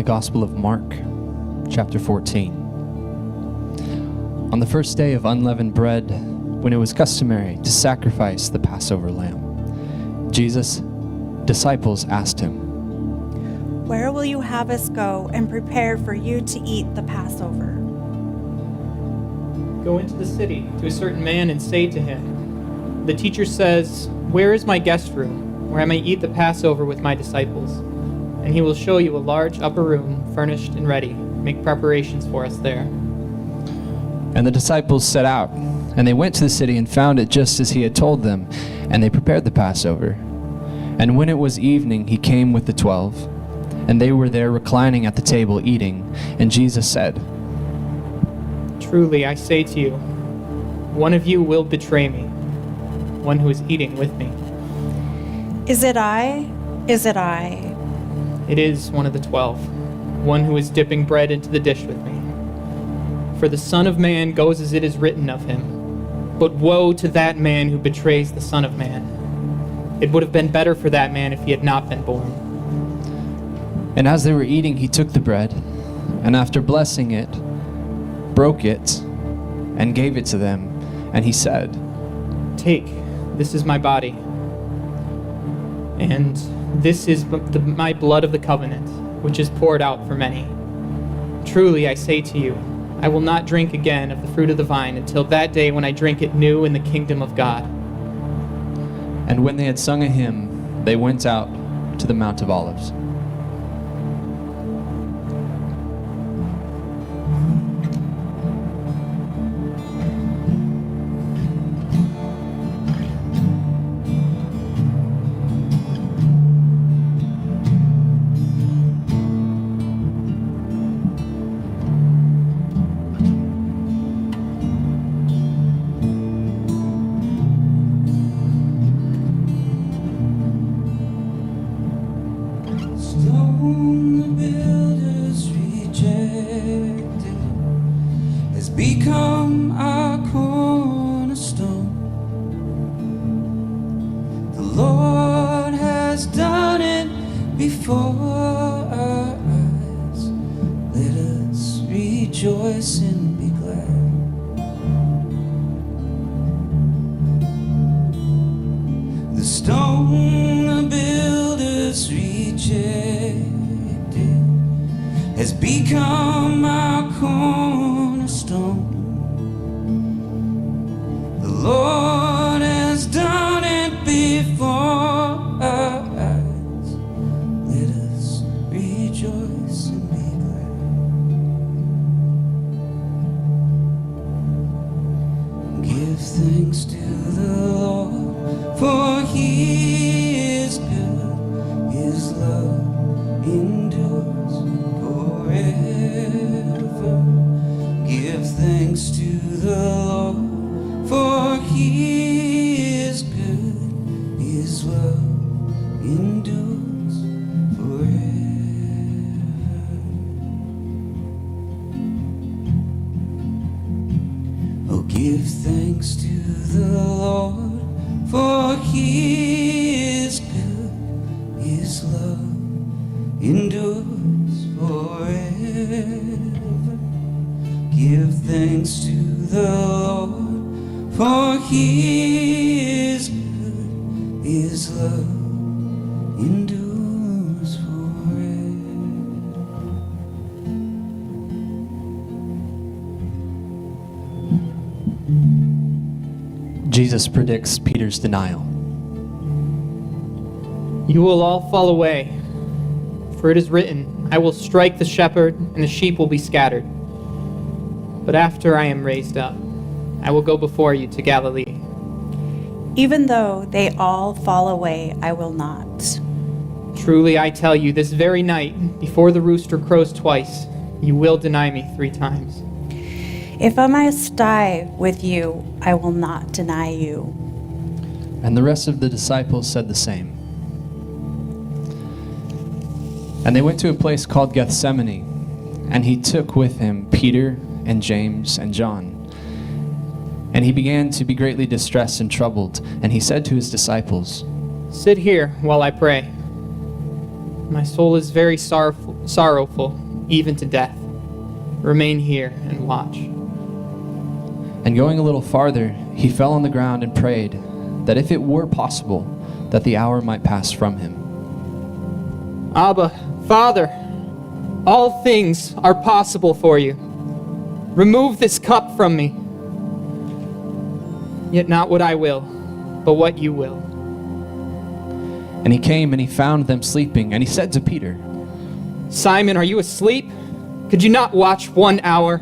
Gospel of Mark, chapter 14. On the first day of unleavened bread, when it was customary to sacrifice the Passover lamb, Jesus' disciples asked him, "Where will you have us go and prepare for you to eat the Passover?" Go into the city to a certain man and say to him, "The teacher says, 'Where is my guest room, where I may eat the Passover with my disciples?' And he will show you a large upper room, furnished and ready. Make preparations for us there." And the disciples set out, and they went to the city and found it just as he had told them, and they prepared the Passover. And when it was evening, he came with the 12, and they were there reclining at the table eating. And Jesus said, "Truly I say to you, one of you will betray me, one who is eating with me." "Is it I? Is it I?" It is one of the 12, one who is dipping bread into the dish with me. For the Son of Man goes as it is written of him. But woe to that man who betrays the Son of Man. It would have been better for that man if he had not been born. And as they were eating, he took the bread, and after blessing it, broke it, and gave it to them. And he said, "Take, this is my body. And this is my blood of the covenant, which is poured out for many. Truly I say to you, I will not drink again of the fruit of the vine until that day when I drink it new in the kingdom of God." And when they had sung a hymn, they went out to the Mount of Olives. Stone the builders rejected has become our cornerstone. The Lord has done it before our eyes. Let us rejoice and be glad. The stone the builders rejected has become our cornerstone. The Lord has done it before our eyes. Let us rejoice and be glad. Give thanks to the Lord, for He is good. His love endures forever. Give thanks to the Lord, for He is good. His love endures forever. Oh, give thanks to the Lord, for He is good. His love endures forever. Give thanks to the Lord, for He is good. His love endures forever. Jesus predicts Peter's denial. "You will all fall away, for it is written, I will strike the shepherd, and the sheep will be scattered. But after I am raised up, I will go before you to Galilee." "Even though they all fall away, I will not." "Truly I tell you, this very night, before the rooster crows twice, you will deny me 3 times. "If I must die with you, I will not deny you." And the rest of the disciples said the same. And they went to a place called Gethsemane, and he took with him Peter and James and John. And he began to be greatly distressed and troubled, and he said to his disciples, "Sit here while I pray." My soul is very sorrowful, even to death. Remain here and watch. And going a little farther, he fell on the ground and prayed that if it were possible, that the hour might pass from him. Abba, Father, all things are possible for you. Remove this cup from me. Yet not what I will, but what you will. And he came and he found them sleeping, and he said to Peter, Simon, are you asleep? Could you not watch 1 hour?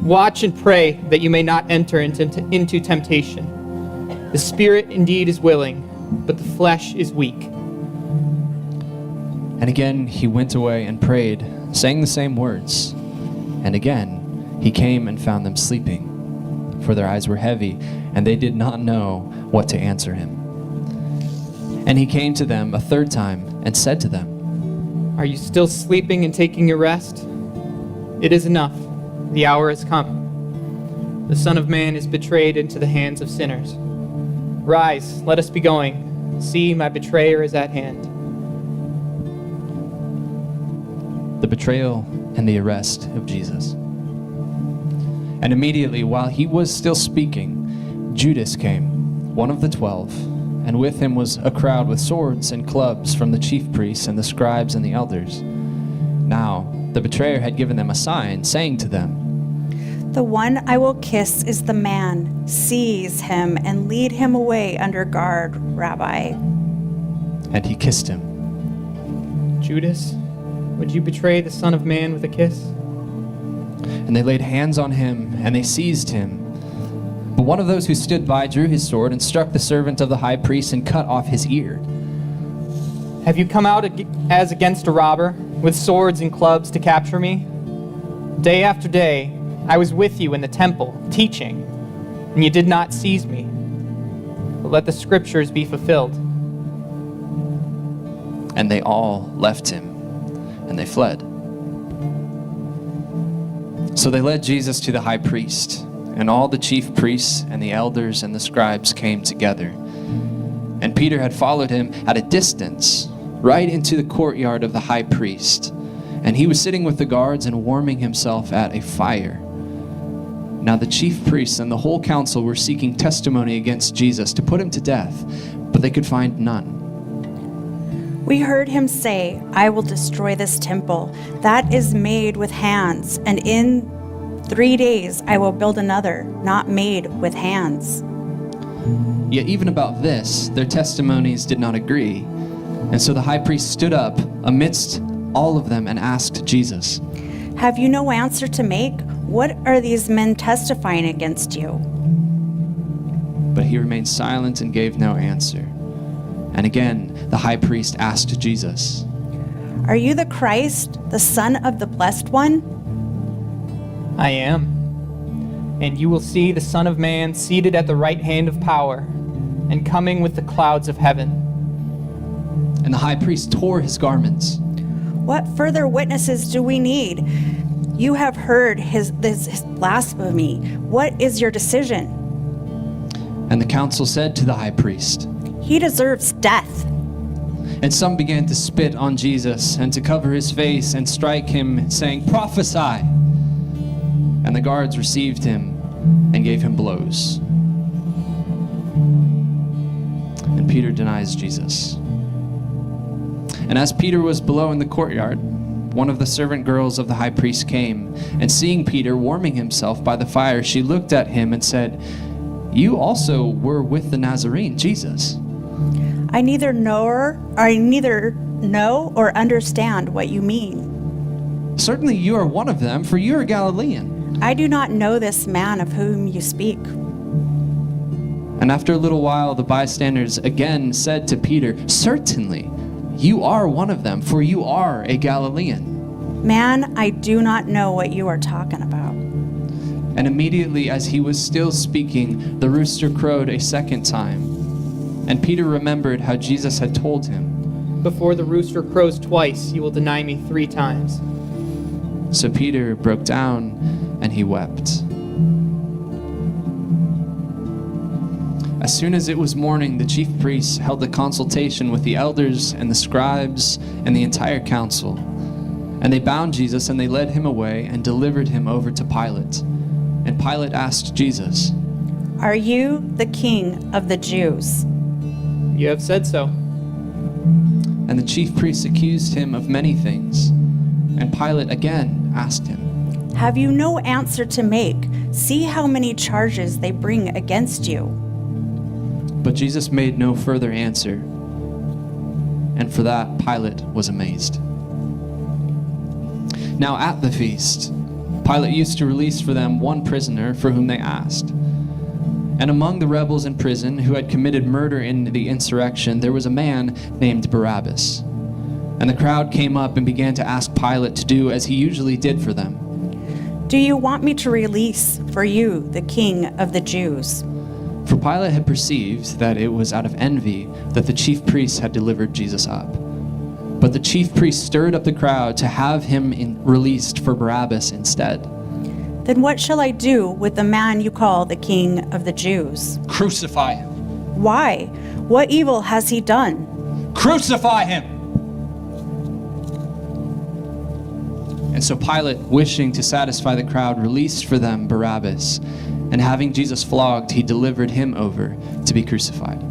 Watch and pray that you may not enter into temptation. The spirit indeed is willing, but the flesh is weak. And again he went away and prayed, saying the same words. And again he came and found them sleeping, for their eyes were heavy, and they did not know what to answer him. And he came to them a third time and said to them, Are you still sleeping and taking your rest? It is enough. The hour has come. The Son of Man is betrayed into the hands of sinners. Rise, let us be going. See, my betrayer is at hand. the betrayal and the arrest of Jesus. And immediately, while he was still speaking, Judas came, one of the 12, and with him was a crowd with swords and clubs from the chief priests and the scribes and the elders. Now, the betrayer had given them a sign, saying to them, The one I will kiss is the man. Seize him and lead him away under guard, Rabbi. and he kissed him. Judas, would you betray the Son of Man with a kiss? And they laid hands on him, and they seized him. But one of those who stood by drew his sword and struck the servant of the high priest and cut off his ear. Have you come out as against a robber, with swords and clubs to capture me? Day after day, I was with you in the temple, teaching, and you did not seize me. But let the scriptures be fulfilled. And they all left him, and they fled. So they led Jesus to the high priest, and all the chief priests and the elders and the scribes came together. And Peter had followed him at a distance, right into the courtyard of the high priest. And he was sitting with the guards and warming himself at a fire. Now the chief priests and the whole council were seeking testimony against Jesus to put him to death, but they could find none. We heard him say, I will destroy this temple that is made with hands, and in 3 days I will build another, not made with hands. Yet even about this, their testimonies did not agree. And so the high priest stood up amidst all of them and asked Jesus, Have you no answer to make? What are these men testifying against you? But he remained silent and gave no answer. And again, the high priest asked Jesus, Are you the Christ, the Son of the Blessed One? I am. And you will see the Son of Man seated at the right hand of power, and coming with the clouds of heaven. And the high priest tore his garments. What further witnesses do we need? You have heard his blasphemy. What is your decision? And the council said to the high priest, He deserves death. and some began to spit on Jesus and to cover his face and strike him, saying, Prophesy! And the guards received him and gave him blows. And Peter denies Jesus. And as Peter was below in the courtyard, one of the servant girls of the high priest came, and seeing Peter warming himself by the fire, she looked at him and said, You also were with the Nazarene, Jesus. I neither know or understand what you mean. Certainly you are one of them, for you are Galilean. I do not know this man of whom you speak. And after a little while, the bystanders again said to Peter, Certainly, you are one of them, for you are a Galilean. Man, I do not know what you are talking about. And immediately as he was still speaking, the rooster crowed a second time. And Peter remembered how Jesus had told him, Before the rooster crows twice, you will deny me 3 times. So Peter broke down and he wept. As soon as it was morning, the chief priests held a consultation with the elders and the scribes and the entire council. And they bound Jesus and they led him away and delivered him over to Pilate. And Pilate asked Jesus, Are you the king of the Jews? You have said so. And the chief priests accused him of many things. And Pilate again asked him, Have you no answer to make? See how many charges they bring against you. But Jesus made no further answer. And for that, Pilate was amazed. Now at the feast, Pilate used to release for them one prisoner for whom they asked. And among the rebels in prison who had committed murder in the insurrection, there was a man named Barabbas. And the crowd came up and began to ask Pilate to do as he usually did for them. Do you want me to release for you the king of the Jews? For Pilate had perceived that it was out of envy that the chief priests had delivered Jesus up. But the chief priests stirred up the crowd to have him released for Barabbas instead. Then what shall I do with the man you call the king of the Jews? Crucify him! Why? What evil has he done? Crucify him! And so Pilate, wishing to satisfy the crowd, released for them Barabbas. And having Jesus flogged, he delivered him over to be crucified.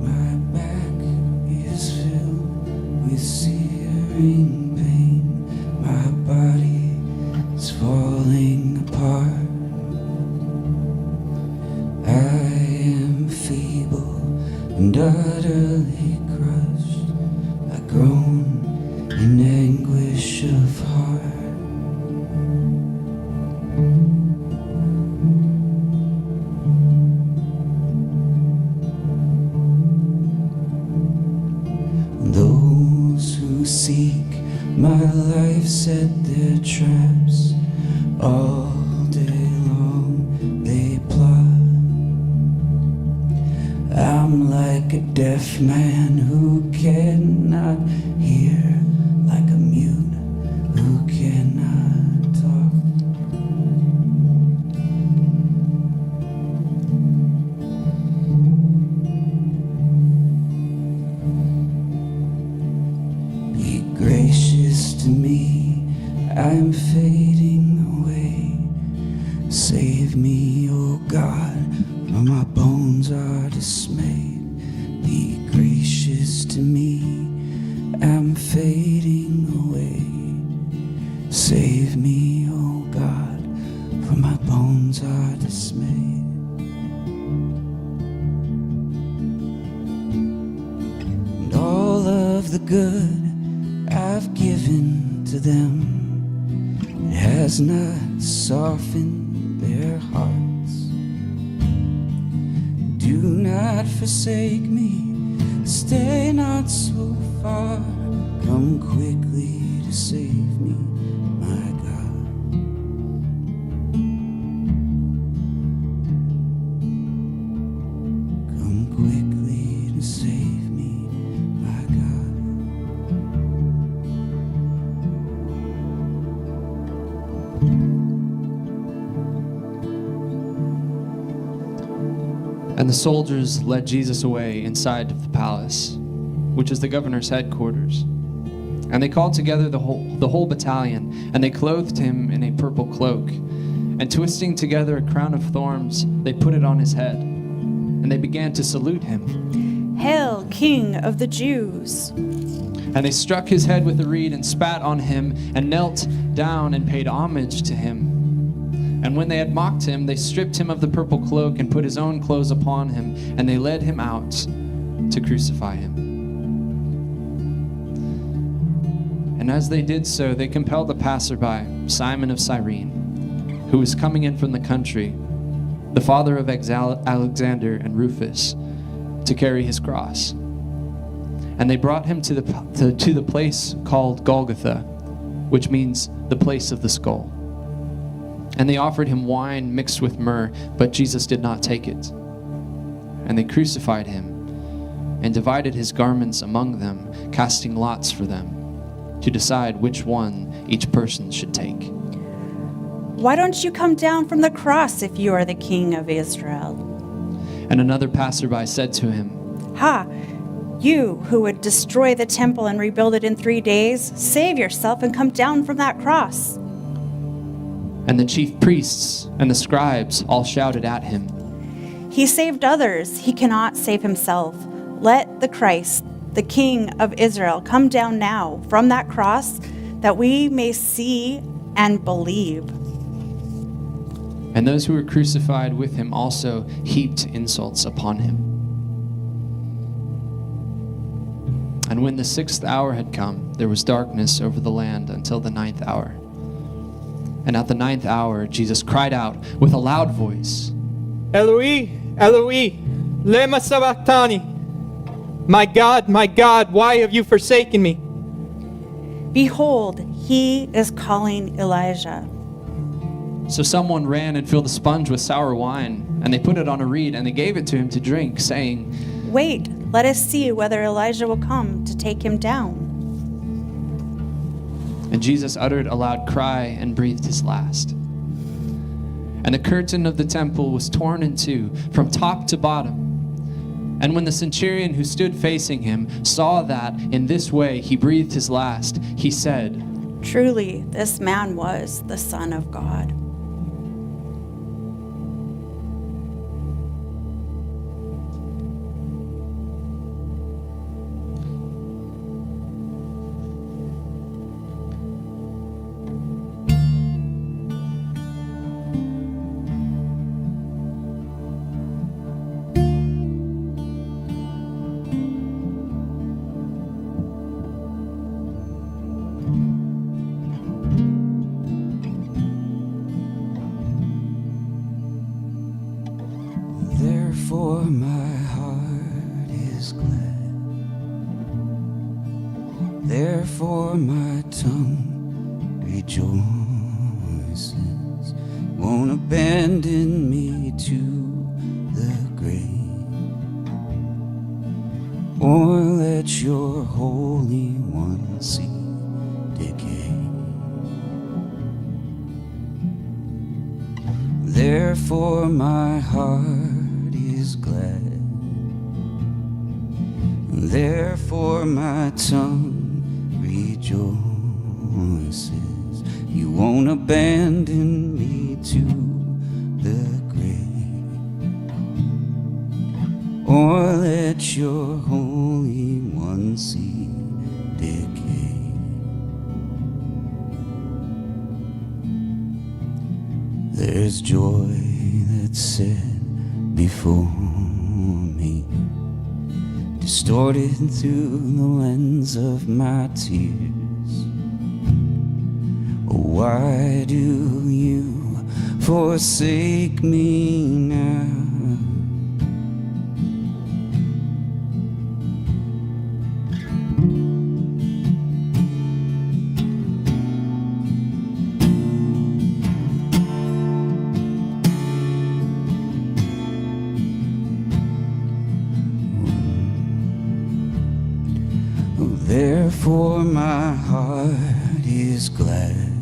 My back is filled with searing pain. My body is falling apart. I am feeble and utterly crushed. I groan in anguish of heart. Those who seek my life set their traps. All day long they plot. I'm like a deaf man who cannot hear, like a mute who cannot talk. Be gracious to me, I'm fading away. Save me, oh God, for my bones are dismayed. Be gracious to me, I'm fading away. Save me, oh God, for my bones are dismayed. And all of the good I've given to them, it has not softened their hearts. Do not forsake me, stay not so far. Come quickly to save me, my God. Come quickly to save me, my God. And the soldiers led Jesus away inside of the palace, which is the governor's headquarters. And they called together the whole battalion, and they clothed him in a purple cloak. And twisting together a crown of thorns, they put it on his head. And they began to salute him. Hail, King of the Jews! And they struck his head with a reed and spat on him and knelt down and paid homage to him. And when they had mocked him, they stripped him of the purple cloak and put his own clothes upon him, and they led him out to crucify him. And as they did so, they compelled a passerby, Simon of Cyrene, who was coming in from the country, the father of Alexander and Rufus, to carry his cross. And they brought him to the place called Golgotha, which means the place of the skull. And they offered him wine mixed with myrrh, but Jesus did not take it. and they crucified him and divided his garments among them, casting lots for them to decide which one each person should take. Why don't you come down from the cross if you are the King of Israel? And another passerby said to him, Ha! You who would destroy the temple and rebuild it in 3 days, save yourself and come down from that cross. And the chief priests and the scribes all shouted at him, He saved others, he cannot save himself. Let the Christ, the King of Israel, come down now from that cross that we may see and believe. And those who were crucified with him also heaped insults upon him. And when the 6th hour had come, there was darkness over the land until the 9th hour. And at the 9th hour, Jesus cried out with a loud voice, Eloi, Eloi, lema sabachthani. My God, why have you forsaken me? Behold, he is calling Elijah. So someone ran and filled a sponge with sour wine, and they put it on a reed, and they gave it to him to drink, saying, Wait, let us see whether Elijah will come to take him down. And Jesus uttered a loud cry and breathed his last. And the curtain of the temple was torn in two from top to bottom. And when the centurion who stood facing him saw that in this way he breathed his last, he said, Truly, this man was the Son of God. Therefore my heart is glad. Therefore my tongue rejoices. Won't abandon me to the grave, or let your Holy One see decay. Therefore my heart is glad. Therefore my tongue rejoices. You won't abandon me to the grave, or let your Holy One see decay. There's joy that's set before me, distorted through the lens of my tears. Why do you forsake me now? Therefore my heart is glad.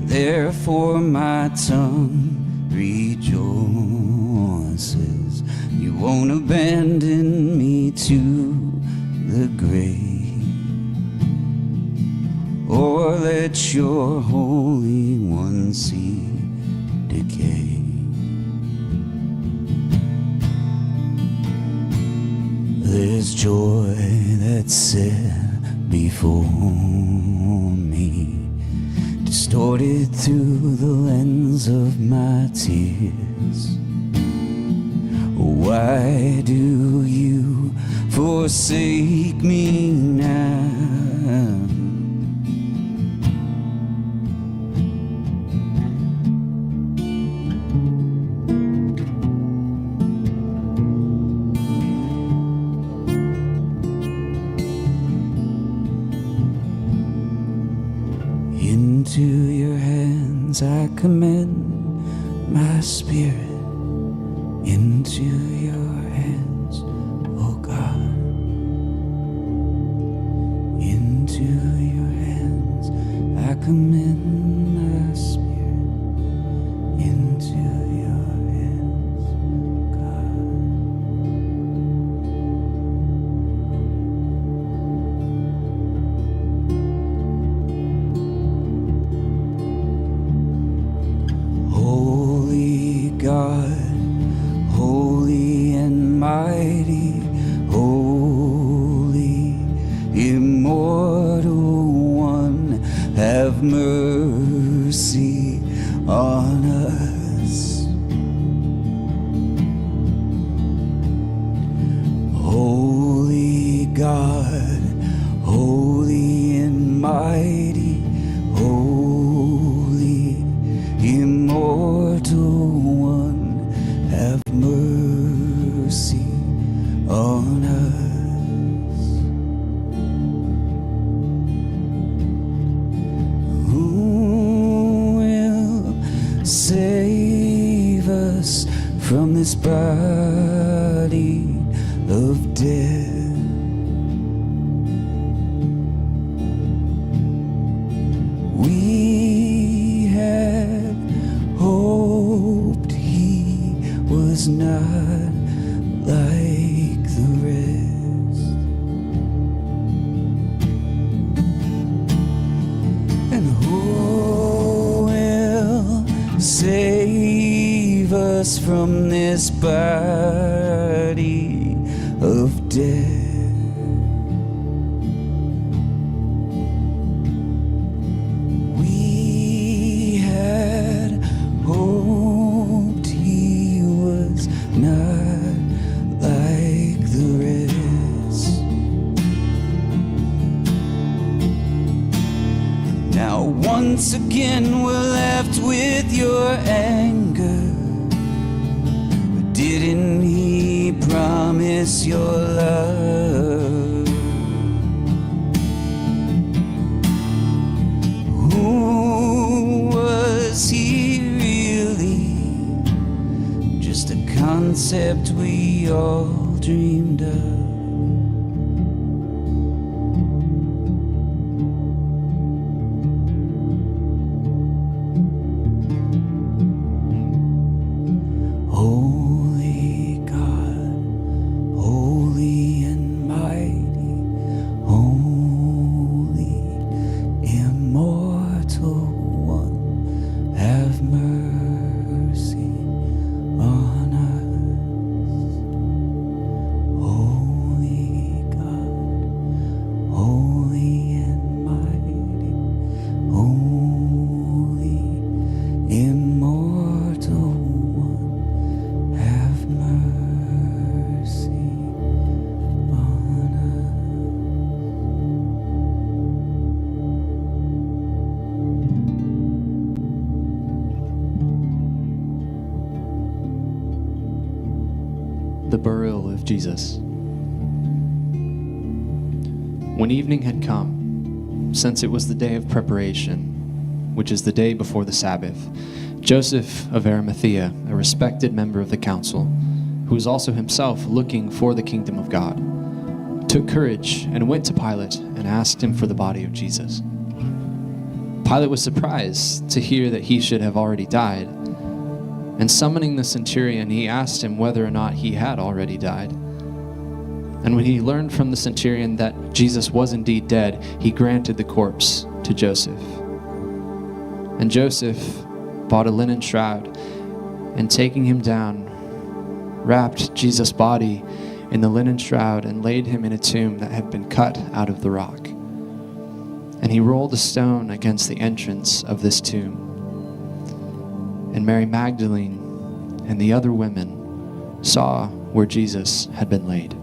Therefore my tongue rejoices. You won't abandon me to the grave, or let your Holy One see decay. There's joy that's set before me, distorted through the lens of my tears. Why do you forsake me now? Into your hands I commend my spirit. into your hands, oh God. Into your hands I commend my spirit. Into your hands, God. Holy God, holy and mighty, holy, immortal one, have mercy on us. Holy God, holy and mighty, holy, immortal one, have mercy on us. Who will save us from this body of death? We had hoped he was not like the rest, and who will save us from this body of death? We had hoped he was not like the rest. Now once again we're left with your anger. But didn't he promise your love? Who was he really? Just a concept we all dreamed of. Holy God, holy and mighty, holy, immortal one, have mercy on us. Holy God, holy and mighty, holy, immortal one, have mercy on us. The burial of Jesus. When evening had come, since it was the day of preparation, which is the day before the Sabbath, Joseph of Arimathea, a respected member of the council, who was also himself looking for the kingdom of God, took courage and went to Pilate and asked him for the body of Jesus. Pilate was surprised to hear that he should have already died, and summoning the centurion, he asked him whether or not he had already died. And when he learned from the centurion that Jesus was indeed dead, he granted the corpse to Joseph. And Joseph bought a linen shroud, and taking him down, wrapped Jesus' body in the linen shroud and laid him in a tomb that had been cut out of the rock. And he rolled a stone against the entrance of this tomb. And Mary Magdalene and the other women saw where Jesus had been laid.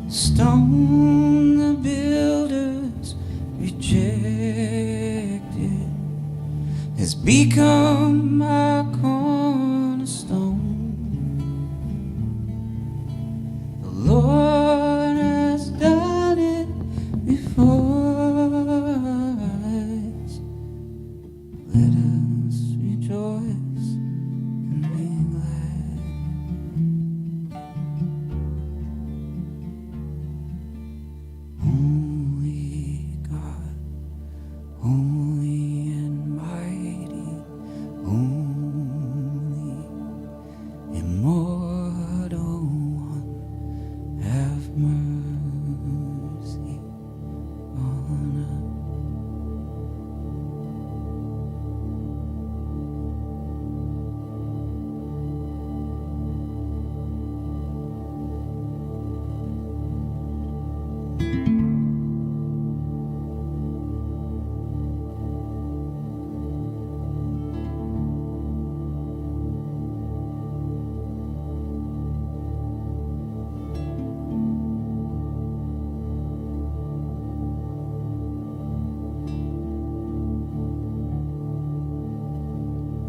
Stone the builders rejected has become my cornerstone. The Lord has done it before us. Let us rejoice and be glad. Holy God, holy and mighty, holy, immortal one, have mercy on us.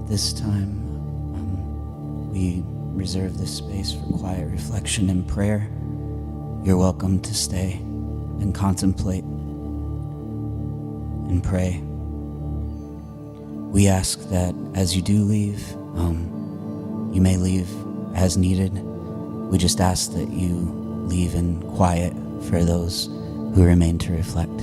This time, we reserve this space for quiet reflection and prayer. You're welcome to stay and contemplate and pray. We ask that as you do leave, you may leave as needed. We just ask that you leave in quiet for those who remain to reflect.